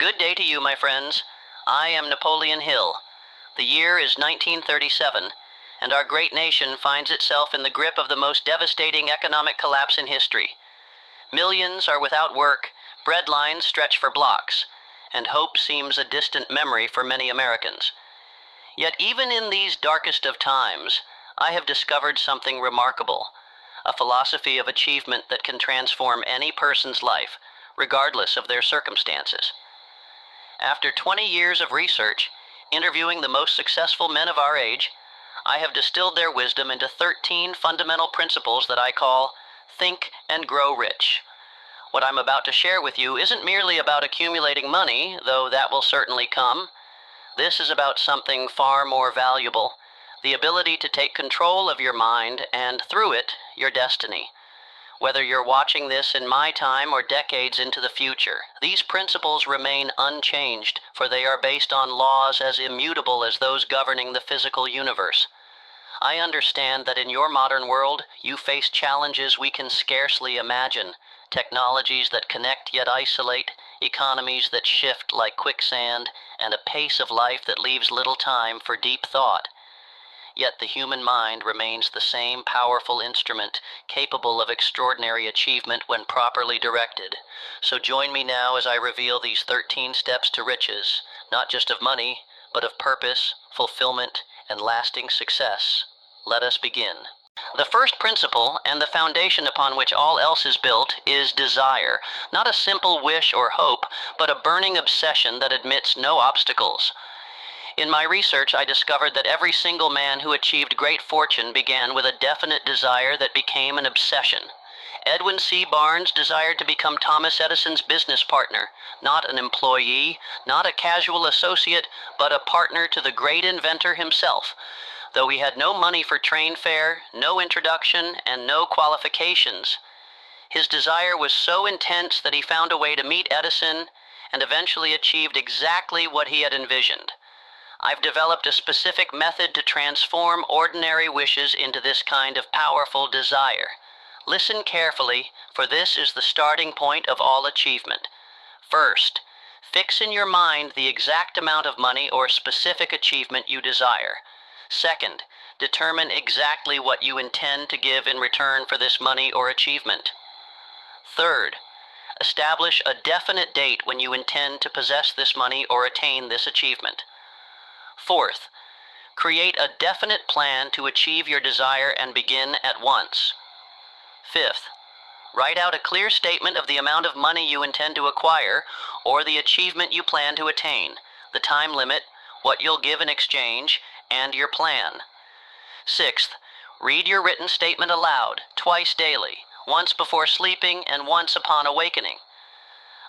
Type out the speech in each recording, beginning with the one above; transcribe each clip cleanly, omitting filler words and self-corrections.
Good day to you, my friends. I am Napoleon Hill. The year is 1937, and our great nation finds itself in the grip of the most devastating economic collapse in history. Millions are without work, bread lines stretch for blocks, and hope seems a distant memory for many Americans. Yet even in these darkest of times, I have discovered something remarkable, a philosophy of achievement that can transform any person's life, regardless of their circumstances. After 20 years of research, interviewing the most successful men of our age, I have distilled their wisdom into 13 fundamental principles that I call Think and Grow Rich. What I'm about to share with you isn't merely about accumulating money, though that will certainly come. This is about something far more valuable, the ability to take control of your mind and, through it, your destiny. Whether you're watching this in my time or decades into the future, these principles remain unchanged, for they are based on laws as immutable as those governing the physical universe. I understand that in your modern world, you face challenges we can scarcely imagine, technologies that connect yet isolate, economies that shift like quicksand, and a pace of life that leaves little time for deep thought. Yet the human mind remains the same powerful instrument, capable of extraordinary achievement when properly directed. So join me now as I reveal these 13 steps to riches, not just of money, but of purpose, fulfillment, and lasting success. Let us begin. The first principle, and the foundation upon which all else is built, is desire. Not a simple wish or hope, but a burning obsession that admits no obstacles. In my research, I discovered that every single man who achieved great fortune began with a definite desire that became an obsession. Edwin C. Barnes desired to become Thomas Edison's business partner, not an employee, not a casual associate, but a partner to the great inventor himself. Though he had no money for train fare, no introduction, and no qualifications, his desire was so intense that he found a way to meet Edison and eventually achieved exactly what he had envisioned. I've developed a specific method to transform ordinary wishes into this kind of powerful desire. Listen carefully, for this is the starting point of all achievement. First, fix in your mind the exact amount of money or specific achievement you desire. Second, determine exactly what you intend to give in return for this money or achievement. Third, establish a definite date when you intend to possess this money or attain this achievement. Fourth, create a definite plan to achieve your desire and begin at once. Fifth, write out a clear statement of the amount of money you intend to acquire or the achievement you plan to attain, the time limit, what you'll give in exchange, and your plan. Sixth, read your written statement aloud, twice daily, once before sleeping and once upon awakening.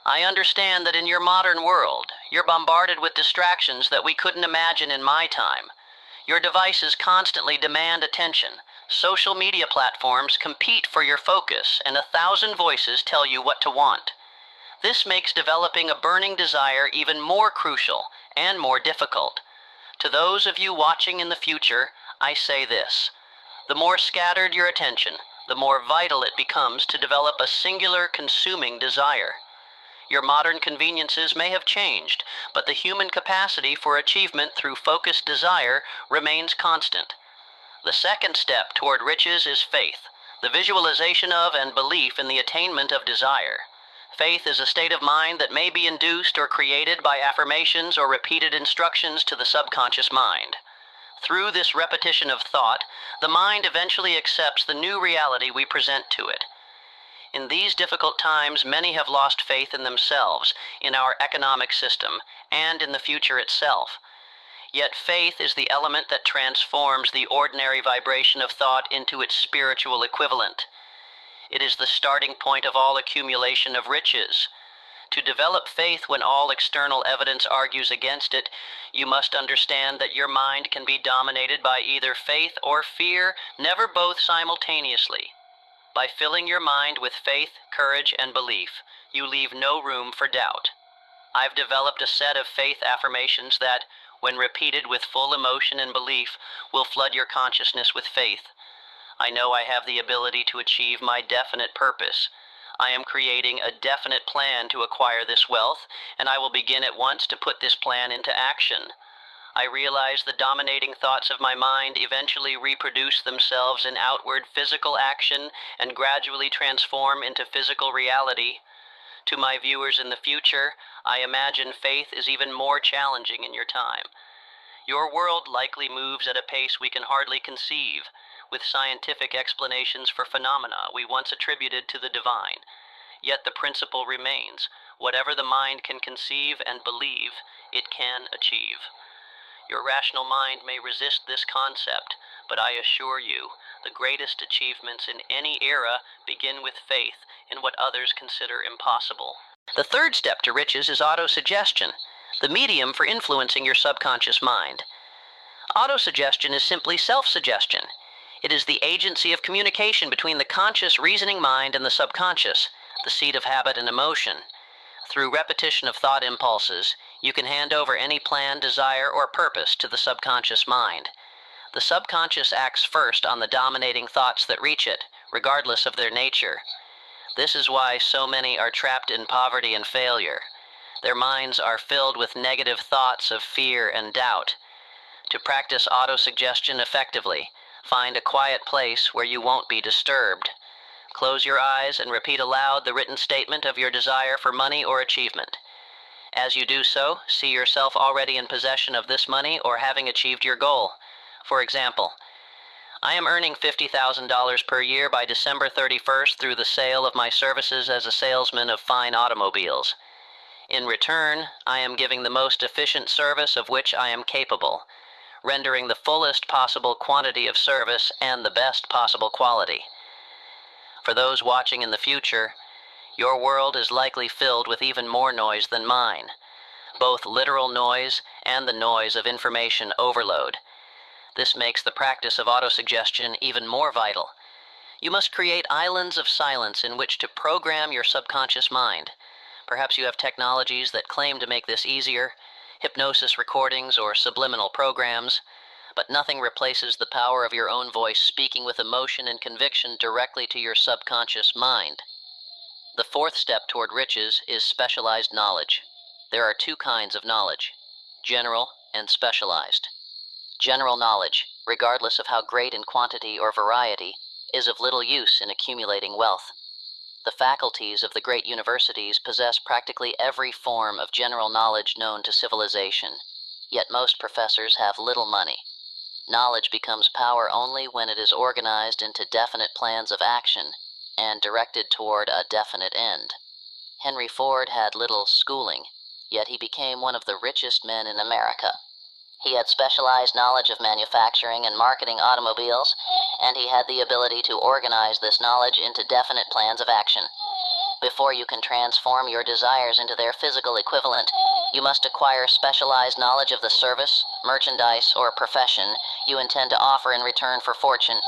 I understand that in your modern world, you're bombarded with distractions that we couldn't imagine in my time. Your devices constantly demand attention. Social media platforms compete for your focus, and 1,000 voices tell you what to want. This makes developing a burning desire even more crucial and more difficult. To those of you watching in the future, I say this: the more scattered your attention, the more vital it becomes to develop a singular, consuming desire. Your modern conveniences may have changed, but the human capacity for achievement through focused desire remains constant. The second step toward riches is faith, the visualization of and belief in the attainment of desire. Faith is a state of mind that may be induced or created by affirmations or repeated instructions to the subconscious mind. Through this repetition of thought, the mind eventually accepts the new reality we present to it. In these difficult times, many have lost faith in themselves, in our economic system, and in the future itself. Yet faith is the element that transforms the ordinary vibration of thought into its spiritual equivalent. It is the starting point of all accumulation of riches. To develop faith when all external evidence argues against it, you must understand that your mind can be dominated by either faith or fear, never both simultaneously. By filling your mind with faith, courage, and belief, you leave no room for doubt. I've developed a set of faith affirmations that, when repeated with full emotion and belief, will flood your consciousness with faith. I know I have the ability to achieve my definite purpose. I am creating a definite plan to acquire this wealth, and I will begin at once to put this plan into action. I realize the dominating thoughts of my mind eventually reproduce themselves in outward physical action and gradually transform into physical reality. To my viewers in the future, I imagine faith is even more challenging in your time. Your world likely moves at a pace we can hardly conceive, with scientific explanations for phenomena we once attributed to the divine. Yet the principle remains: whatever the mind can conceive and believe, it can achieve. Your rational mind may resist this concept, but I assure you, the greatest achievements in any era begin with faith in what others consider impossible. The third step to riches is autosuggestion, the medium for influencing your subconscious mind. Autosuggestion is simply self-suggestion. It is the agency of communication between the conscious reasoning mind and the subconscious, the seat of habit and emotion. Through repetition of thought impulses, you can hand over any plan, desire, or purpose to the subconscious mind. The subconscious acts first on the dominating thoughts that reach it, regardless of their nature. This is why so many are trapped in poverty and failure. Their minds are filled with negative thoughts of fear and doubt. To practice autosuggestion effectively, find a quiet place where you won't be disturbed. Close your eyes and repeat aloud the written statement of your desire for money or achievement. As you do so, see yourself already in possession of this money or having achieved your goal. For example, I am earning $50,000 per year by December 31st through the sale of my services as a salesman of fine automobiles. In return, I am giving the most efficient service of which I am capable, rendering the fullest possible quantity of service and the best possible quality. For those watching in the future, your world is likely filled with even more noise than mine, both literal noise and the noise of information overload. This makes the practice of autosuggestion even more vital. You must create islands of silence in which to program your subconscious mind. Perhaps you have technologies that claim to make this easier, hypnosis recordings or subliminal programs, but nothing replaces the power of your own voice speaking with emotion and conviction directly to your subconscious mind. The fourth step toward riches is specialized knowledge. There are two kinds of knowledge: general and specialized. General knowledge, regardless of how great in quantity or variety, is of little use in accumulating wealth. The faculties of the great universities possess practically every form of general knowledge known to civilization, yet most professors have little money. Knowledge becomes power only when it is organized into definite plans of action and directed toward a definite end. Henry Ford had little schooling, yet he became one of the richest men in America. He had specialized knowledge of manufacturing and marketing automobiles, and he had the ability to organize this knowledge into definite plans of action. Before you can transform your desires into their physical equivalent, you must acquire specialized knowledge of the service, merchandise, or profession you intend to offer in return for fortune.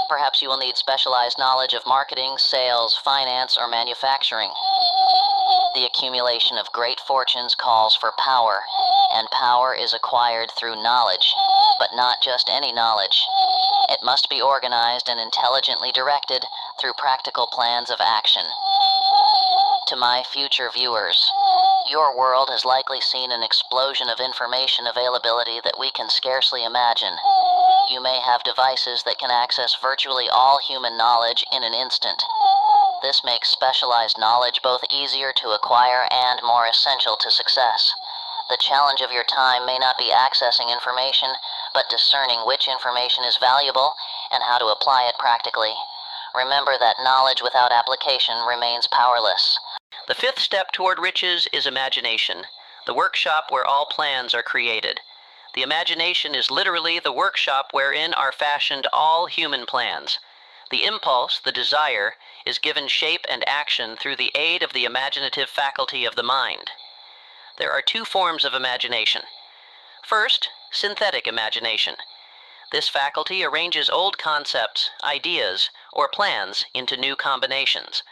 Perhaps you will need specialized knowledge of marketing, sales, finance, or manufacturing. The accumulation of great fortunes calls for power, and power is acquired through knowledge, but not just any knowledge. It must be organized and intelligently directed through practical plans of action. To my future viewers, your world has likely seen an explosion of information availability that we can scarcely imagine. You may have devices that can access virtually all human knowledge in an instant. This makes specialized knowledge both easier to acquire and more essential to success. The challenge of your time may not be accessing information, but discerning which information is valuable and how to apply it practically. Remember that knowledge without application remains powerless. The fifth step toward riches is imagination, the workshop where all plans are created. The imagination is literally the workshop wherein are fashioned all human plans. The impulse, the desire, is given shape and action through the aid of the imaginative faculty of the mind. There are two forms of imagination. First, synthetic imagination. This faculty arranges old concepts, ideas, or plans into new combinations.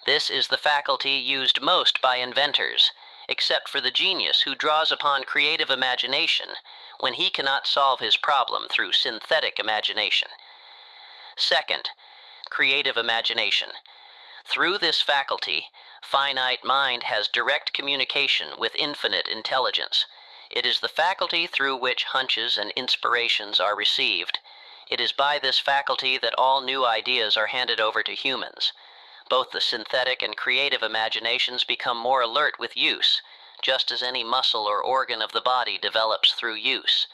This is the faculty used most by inventors, except for the genius who draws upon creative imagination when he cannot solve his problem through synthetic imagination. Second, creative imagination. Through this faculty, finite mind has direct communication with infinite intelligence. It is the faculty through which hunches and inspirations are received. It is by this faculty that all new ideas are handed over to humans. Both the synthetic and creative imaginations become more alert with use, just as any muscle or organ of the body develops through use.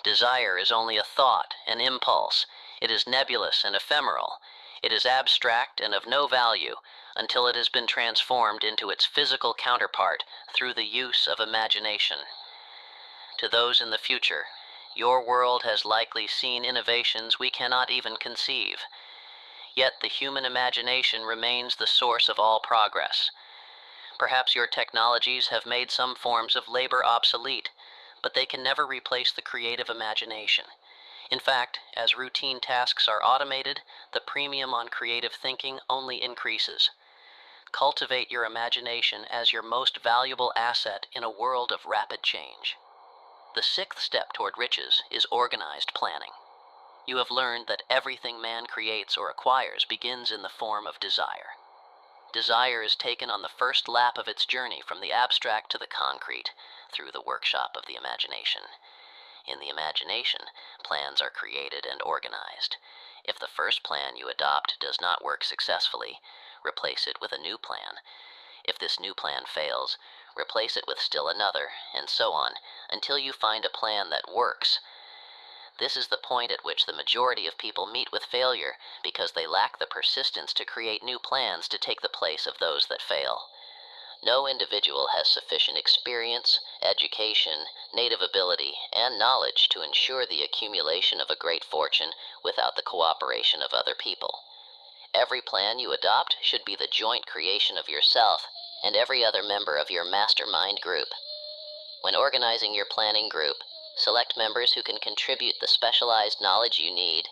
Desire is only a thought, an impulse. It is nebulous and ephemeral. It is abstract and of no value until it has been transformed into its physical counterpart through the use of imagination. To those in the future, your world has likely seen innovations we cannot even conceive. Yet the human imagination remains the source of all progress. Perhaps your technologies have made some forms of labor obsolete, but they can never replace the creative imagination. In fact, as routine tasks are automated, the premium on creative thinking only increases. Cultivate your imagination as your most valuable asset in a world of rapid change. The sixth step toward riches is organized planning. You have learned that everything man creates or acquires begins in the form of desire. Desire is taken on the first lap of its journey from the abstract to the concrete through the workshop of the imagination. In the imagination, plans are created and organized. If the first plan you adopt does not work successfully, replace it with a new plan. If this new plan fails, replace it with still another, and so on, until you find a plan that works. This is the point at which the majority of people meet with failure because they lack the persistence to create new plans to take the place of those that fail. No individual has sufficient experience, education, native ability, and knowledge to ensure the accumulation of a great fortune without the cooperation of other people. Every plan you adopt should be the joint creation of yourself and every other member of your mastermind group. When organizing your planning group, select members who can contribute the specialized knowledge you need.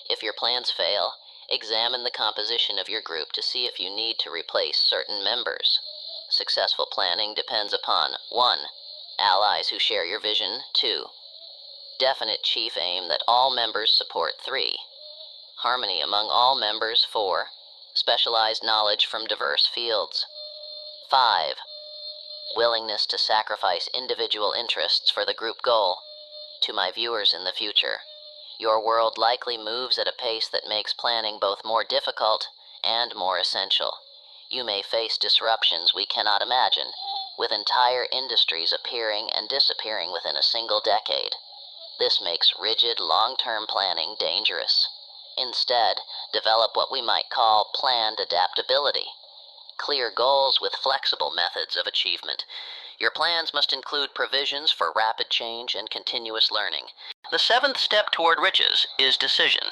If your plans fail, examine the composition of your group to see if you need to replace certain members. Successful planning depends upon 1. Allies who share your vision. 2. Definite chief aim that all members support. 3. Harmony among all members. 4. Specialized knowledge from diverse fields. 5. Willingness to sacrifice individual interests for the group goal. To my viewers in the future, your world likely moves at a pace that makes planning both more difficult and more essential. You may face disruptions we cannot imagine, with entire industries appearing and disappearing within a single decade. This makes rigid, long-term planning dangerous. Instead, develop what we might call planned adaptability. Clear goals with flexible methods of achievement. Your plans must include provisions for rapid change and continuous learning. The seventh step toward riches is decision.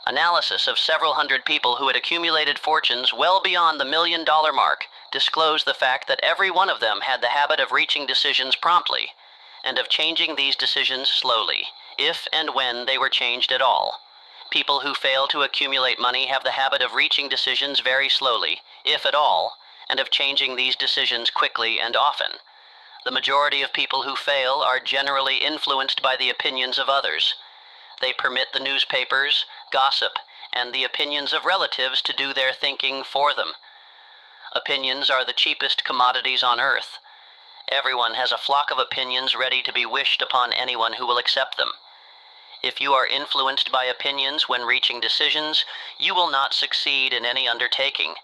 Analysis of several hundred people who had accumulated fortunes well beyond the $1 million mark disclosed the fact that every one of them had the habit of reaching decisions promptly and of changing these decisions slowly, if and when they were changed at all. People who fail to accumulate money have the habit of reaching decisions very slowly, if at all, and of changing these decisions quickly and often. The majority of people who fail are generally influenced by the opinions of others. They permit the newspapers, gossip, and the opinions of relatives to do their thinking for them. Opinions are the cheapest commodities on earth. Everyone has a flock of opinions ready to be wished upon anyone who will accept them. If you are influenced by opinions when reaching decisions, you will not succeed in any undertaking,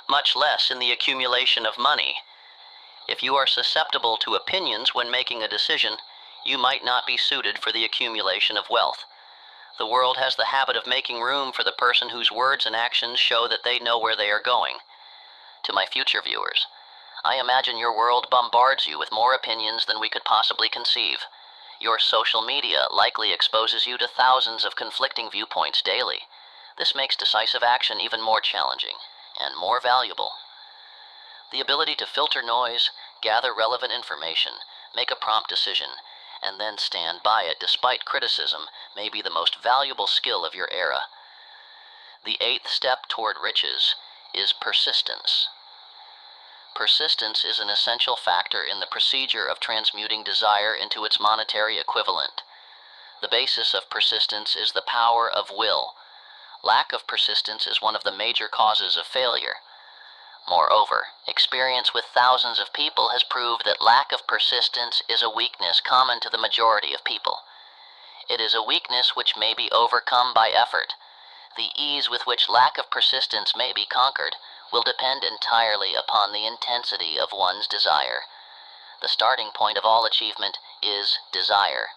much less in the accumulation of money. If you are susceptible to opinions when making a decision, you might not be suited for the accumulation of wealth. The world has the habit of making room for the person whose words and actions show that they know where they are going. To my future viewers, I imagine your world bombards you with more opinions than we could possibly conceive. Your social media likely exposes you to thousands of conflicting viewpoints daily. This makes decisive action even more challenging and more valuable. The ability to filter noise, gather relevant information, make a prompt decision, and then stand by it despite criticism may be the most valuable skill of your era. The eighth step toward riches is persistence. Persistence is an essential factor in the procedure of transmuting desire into its monetary equivalent. The basis of persistence is the power of will. Lack of persistence is one of the major causes of failure. Moreover, experience with thousands of people has proved that lack of persistence is a weakness common to the majority of people. It is a weakness which may be overcome by effort. The ease with which lack of persistence may be conquered will depend entirely upon the intensity of one's desire. The starting point of all achievement is desire.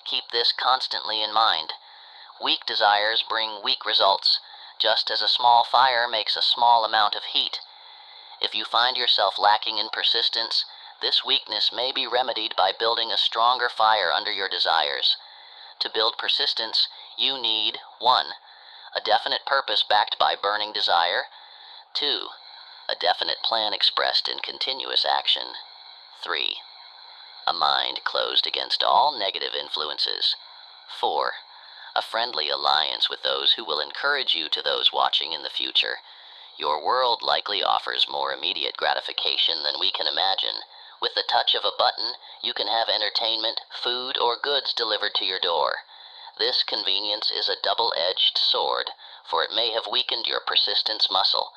Keep this constantly in mind. Weak desires bring weak results, just as a small fire makes a small amount of heat. If you find yourself lacking in persistence, this weakness may be remedied by building a stronger fire under your desires. To build persistence, you need 1. A definite purpose backed by burning desire. 2. A definite plan expressed in continuous action. 3. A mind closed against all negative influences. 4. A friendly alliance with those who will encourage you to those watching in the future. Your world likely offers more immediate gratification than we can imagine. With the touch of a button, you can have entertainment, food, or goods delivered to your door. This convenience is a double-edged sword, for it may have weakened your persistence muscle.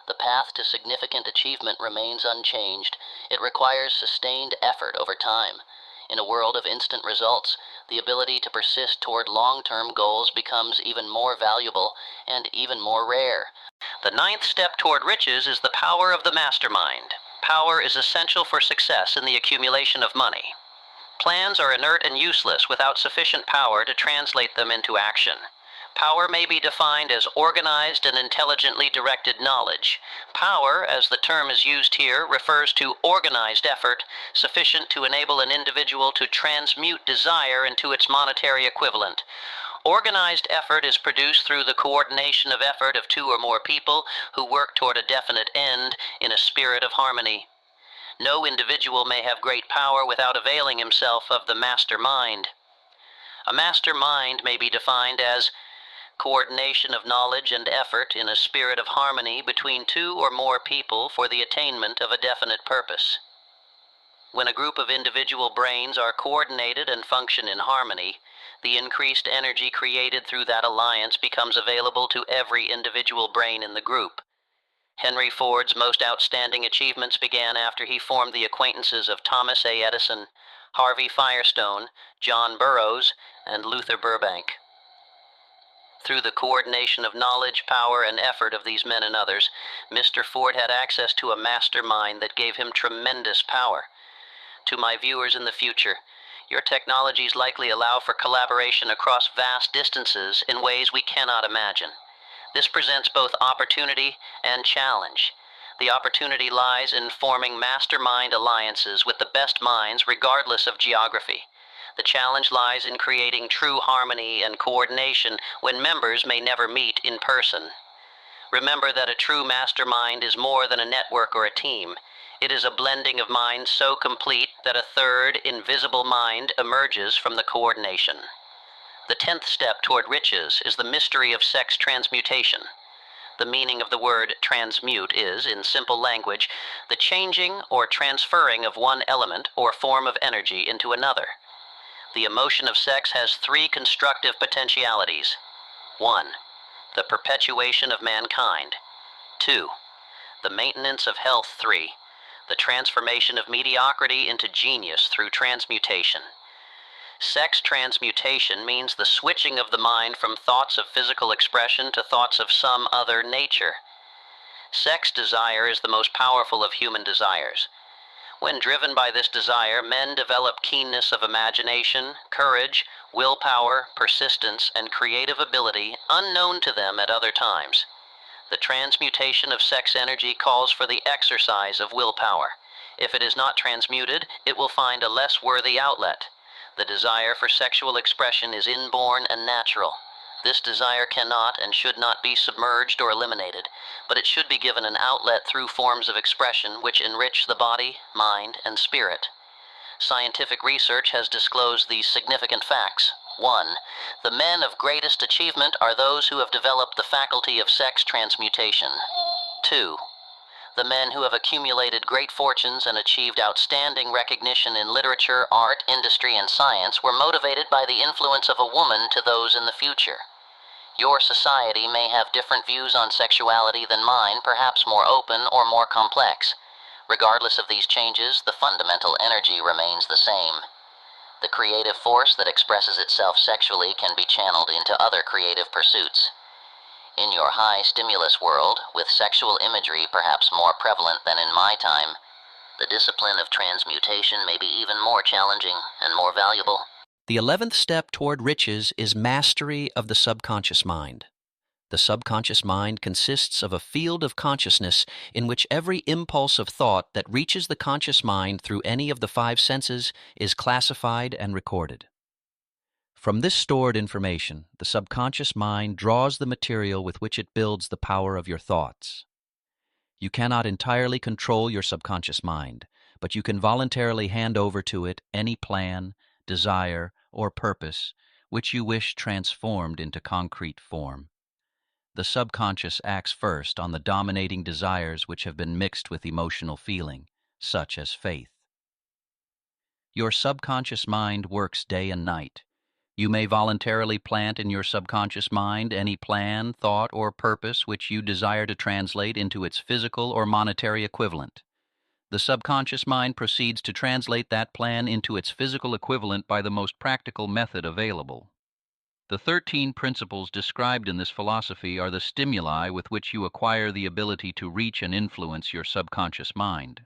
The path to significant achievement remains unchanged. It requires sustained effort over time. In a world of instant results, the ability to persist toward long-term goals becomes even more valuable and even more rare. The 9th step toward riches is the power of the mastermind. Power is essential for success in the accumulation of money. Plans are inert and useless without sufficient power to translate them into action. Power may be defined as organized and intelligently directed knowledge. Power, as the term is used here, refers to organized effort sufficient to enable an individual to transmute desire into its monetary equivalent. Organized effort is produced through the coordination of effort of 2 or more people who work toward a definite end in a spirit of harmony. No individual may have great power without availing himself of the master mind. A master mind may be defined as coordination of knowledge and effort in a spirit of harmony between 2 or more people for the attainment of a definite purpose. When a group of individual brains are coordinated and function in harmony, the increased energy created through that alliance becomes available to every individual brain in the group. Henry Ford's most outstanding achievements began after he formed the acquaintances of Thomas A. Edison, Harvey Firestone, John Burroughs, and Luther Burbank. Through the coordination of knowledge, power, and effort of these men and others, Mr. Ford had access to a mastermind that gave him tremendous power. To my viewers in the future, your technologies likely allow for collaboration across vast distances in ways we cannot imagine. This presents both opportunity and challenge. The opportunity lies in forming mastermind alliances with the best minds regardless of geography. The challenge lies in creating true harmony and coordination when members may never meet in person. Remember that a true mastermind is more than a network or a team. It is a blending of minds so complete that a third, invisible mind emerges from the coordination. The 10th step toward riches is the mystery of sex transmutation. The meaning of the word transmute is, in simple language, the changing or transferring of one element or form of energy into another. The emotion of sex has 3 constructive potentialities. 1. The perpetuation of mankind. 2. The maintenance of health. 3. The transformation of mediocrity into genius through transmutation. Sex transmutation means the switching of the mind from thoughts of physical expression to thoughts of some other nature. Sex desire is the most powerful of human desires. When driven by this desire, men develop keenness of imagination, courage, willpower, persistence, and creative ability unknown to them at other times. The transmutation of sex energy calls for the exercise of willpower. If it is not transmuted, it will find a less worthy outlet. The desire for sexual expression is inborn and natural. This desire cannot and should not be submerged or eliminated, but it should be given an outlet through forms of expression which enrich the body, mind, and spirit. Scientific research has disclosed these significant facts. 1. The men of greatest achievement are those who have developed the faculty of sex transmutation. 2. The men who have accumulated great fortunes and achieved outstanding recognition in literature, art, industry, and science were motivated by the influence of a woman to those in the future. Your society may have different views on sexuality than mine, perhaps more open or more complex. Regardless of these changes, the fundamental energy remains the same. The creative force that expresses itself sexually can be channeled into other creative pursuits. In your high-stimulus world, with sexual imagery perhaps more prevalent than in my time, the discipline of transmutation may be even more challenging and more valuable. The 11th step toward riches is mastery of the subconscious mind. The subconscious mind consists of a field of consciousness in which every impulse of thought that reaches the conscious mind through any of the five senses is classified and recorded. From this stored information, the subconscious mind draws the material with which it builds the power of your thoughts. You cannot entirely control your subconscious mind, but you can voluntarily hand over to it any plan, desire, or purpose which you wish transformed into concrete form. The subconscious acts first on the dominating desires which have been mixed with emotional feeling, such as faith. Your subconscious mind works day and night. You may voluntarily plant in your subconscious mind any plan, thought, or purpose which you desire to translate into its physical or monetary equivalent. The subconscious mind proceeds to translate that plan into its physical equivalent by the most practical method available. The 13 principles described in this philosophy are the stimuli with which you acquire the ability to reach and influence your subconscious mind.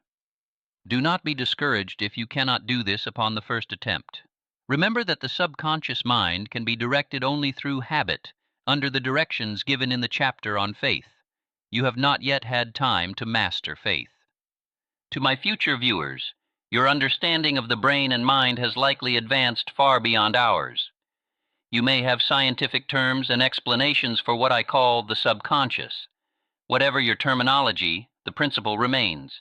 Do not be discouraged if you cannot do this upon the first attempt. Remember that the subconscious mind can be directed only through habit, under the directions given in the chapter on faith. You have not yet had time to master faith. To my future viewers, your understanding of the brain and mind has likely advanced far beyond ours. You may have scientific terms and explanations for what I call the subconscious. Whatever your terminology, the principle remains.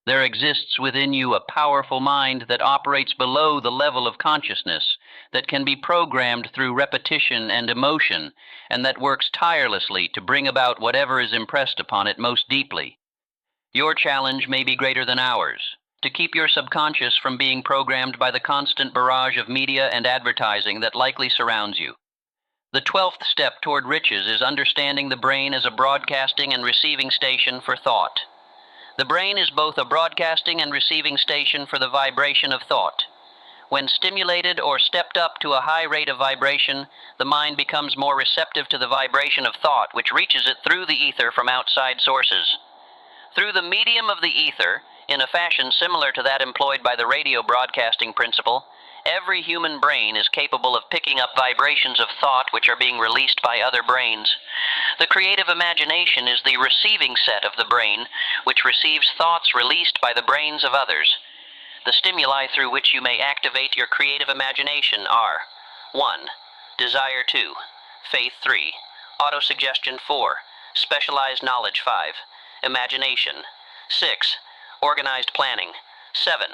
There exists within you a powerful mind that operates below the level of consciousness, that can be programmed through repetition and emotion, and that works tirelessly to bring about whatever is impressed upon it most deeply. Your challenge may be greater than ours, to keep your subconscious from being programmed by the constant barrage of media and advertising that likely surrounds you. The 12th step toward riches is understanding the brain as a broadcasting and receiving station for thought. The brain is both a broadcasting and receiving station for the vibration of thought. When stimulated or stepped up to a high rate of vibration, the mind becomes more receptive to the vibration of thought, which reaches it through the ether from outside sources. Through the medium of the ether, in a fashion similar to that employed by the radio broadcasting principle, every human brain is capable of picking up vibrations of thought which are being released by other brains. The creative imagination is the receiving set of the brain, which receives thoughts released by the brains of others. The stimuli through which you may activate your creative imagination are 1. Desire 2. Faith 3. Autosuggestion 4. Specialized knowledge 5. Imagination 6. Organized planning 7.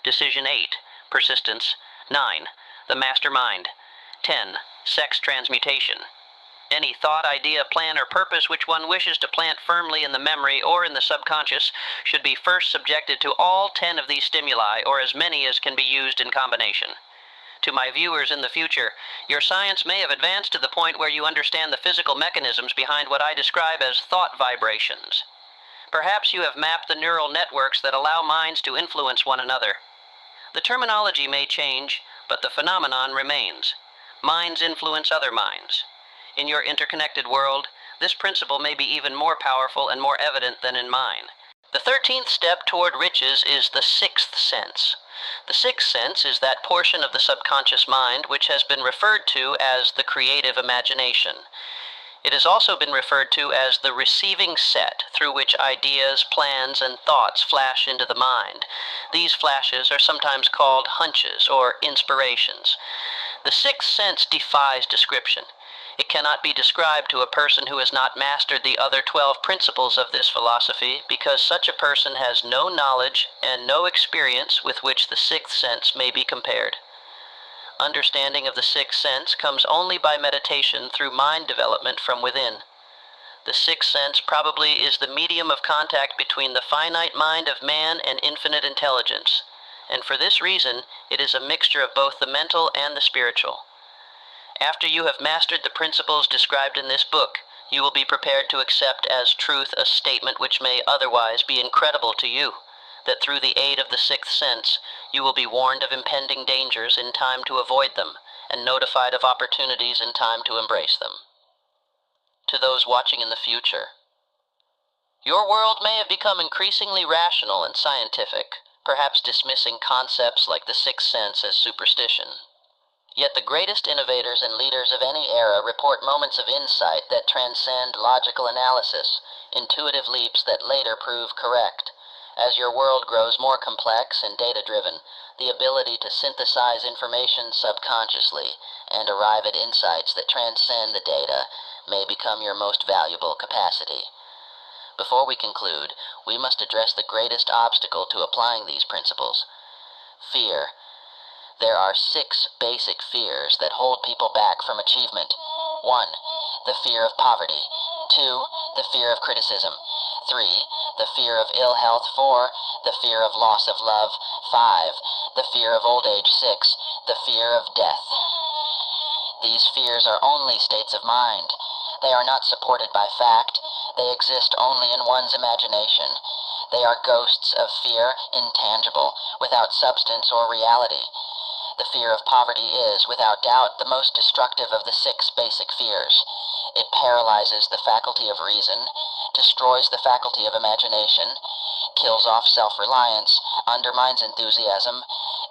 Decision 8. Persistence 9. The mastermind 10. Sex transmutation. Any thought, idea, plan, or purpose which one wishes to plant firmly in the memory or in the subconscious should be first subjected to all 10 of these stimuli, or as many as can be used in combination. To my viewers in the future, your science may have advanced to the point where you understand the physical mechanisms behind what I describe as thought vibrations. Perhaps you have mapped the neural networks that allow minds to influence one another. The terminology may change, but the phenomenon remains. Minds influence other minds. In your interconnected world, this principle may be even more powerful and more evident than in mine. The 13th step toward riches is the sixth sense. The sixth sense is that portion of the subconscious mind which has been referred to as the creative imagination. It has also been referred to as the receiving set through which ideas, plans, and thoughts flash into the mind. These flashes are sometimes called hunches or inspirations. The sixth sense defies description. It cannot be described to a person who has not mastered the other 12 principles of this philosophy, because such a person has no knowledge and no experience with which the sixth sense may be compared. Understanding of the sixth sense comes only by meditation through mind development from within. The sixth sense probably is the medium of contact between the finite mind of man and infinite intelligence, and for this reason it is a mixture of both the mental and the spiritual. After you have mastered the principles described in this book, you will be prepared to accept as truth a statement which may otherwise be incredible to you, that through the aid of the sixth sense, you will be warned of impending dangers in time to avoid them, and notified of opportunities in time to embrace them. To those watching in the future, your world may have become increasingly rational and scientific, perhaps dismissing concepts like the sixth sense as superstition. Yet the greatest innovators and leaders of any era report moments of insight that transcend logical analysis, intuitive leaps that later prove correct. As your world grows more complex and data-driven, the ability to synthesize information subconsciously and arrive at insights that transcend the data may become your most valuable capacity. Before we conclude, we must address the greatest obstacle to applying these principles: fear. There are 6 basic fears that hold people back from achievement. 1. The fear of poverty. 2. The fear of criticism. 3. The fear of ill health. 4. The fear of loss of love. 5. The fear of old age. 6. The fear of death. These fears are only states of mind. They are not supported by fact. They exist only in one's imagination. They are ghosts of fear, intangible, without substance or reality. The fear of poverty is, without doubt, the most destructive of the 6 basic fears. It paralyzes the faculty of reason, destroys the faculty of imagination, kills off self-reliance, undermines enthusiasm,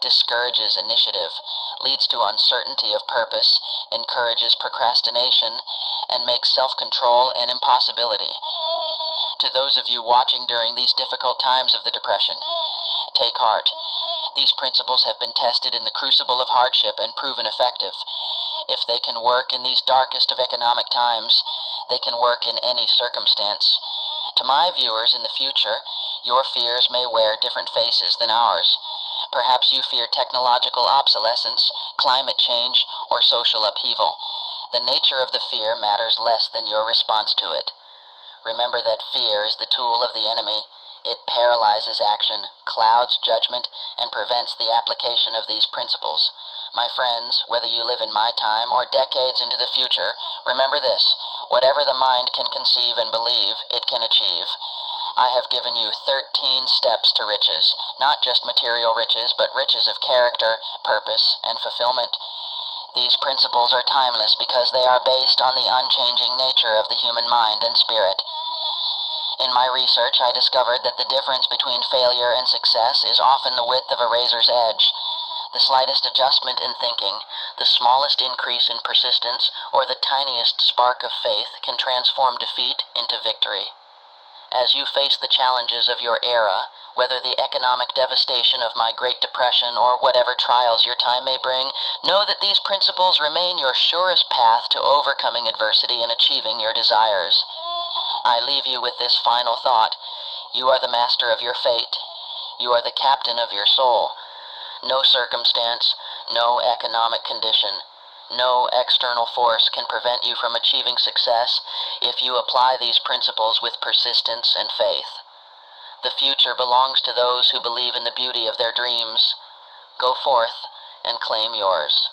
discourages initiative, leads to uncertainty of purpose, encourages procrastination, and makes self-control an impossibility. To those of you watching during these difficult times of the Depression, take heart. These principles have been tested in the crucible of hardship and proven effective. If they can work in these darkest of economic times, they can work in any circumstance. To my viewers in the future, your fears may wear different faces than ours. Perhaps you fear technological obsolescence, climate change, or social upheaval. The nature of the fear matters less than your response to it. Remember that fear is the tool of the enemy. It paralyzes action, clouds judgment, and prevents the application of these principles. My friends, whether you live in my time or decades into the future, remember this: whatever the mind can conceive and believe, it can achieve. I have given you 13 steps to riches, not just material riches, but riches of character, purpose, and fulfillment. These principles are timeless because they are based on the unchanging nature of the human mind and spirit. In my research, I discovered that the difference between failure and success is often the width of a razor's edge. The slightest adjustment in thinking, the smallest increase in persistence, or the tiniest spark of faith can transform defeat into victory. As you face the challenges of your era, whether the economic devastation of my Great Depression or whatever trials your time may bring, know that these principles remain your surest path to overcoming adversity and achieving your desires. I leave you with this final thought: you are the master of your fate. You are the captain of your soul. No circumstance, no economic condition, no external force can prevent you from achieving success if you apply these principles with persistence and faith. The future belongs to those who believe in the beauty of their dreams. Go forth and claim yours.